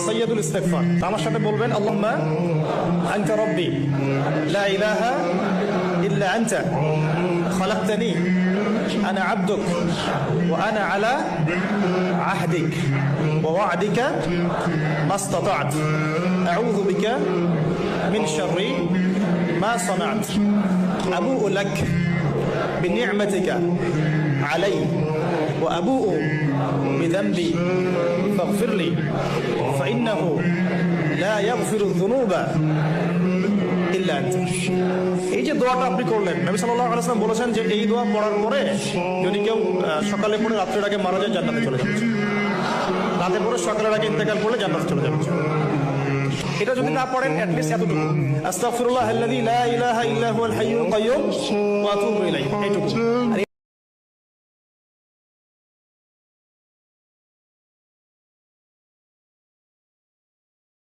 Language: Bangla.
সাইয়্যিদুল ইস্তিগফার। আমার সাথে বলবেন, আল্লাহুম্মা আনতা রাব্বি লা ইলাহা ইল্লা আনতা খালাকতানি আনা আবদুক ওয়া আনা আলা আহদিক ওয়া ওয়া'দিকা মাসতাতা'ত আউযু বিকা মিন শাররি মা সানা'ত আবু'ু লাক বিনি'মাতিকা আলাই ওয়া আবু'ু বিযানবি ফাগফির লি ফাইন্নাহু লা ইয়াগফিরুয যুনুবা ইল্লা আনতা। এই যে দোয়াটা আপনি করলেন, নবী সাল্লাল্লাহু আলাইহি ওয়াসাল্লাম বলেছেন যে এই দোয়া পড়ার পরে যদি কেউ সকালে পড়ে রাত্রের আগে মারা যায়, জান্নাতে চলে যাবে। রাতে পড়ে সকালের আগে ইন্তেকাল করলে জান্নাতে চলে যাবে। এটা যদি না পড়েন, অ্যাটলিস্ট এতটুকু, আস্তাগফিরুল্লাহ আল্লাযী লা ইলাহা ইল্লা হুয়াল হাইয়ুল কাইয়্যুম ওয়া আতুবু ইলাইহি, এইটুকু।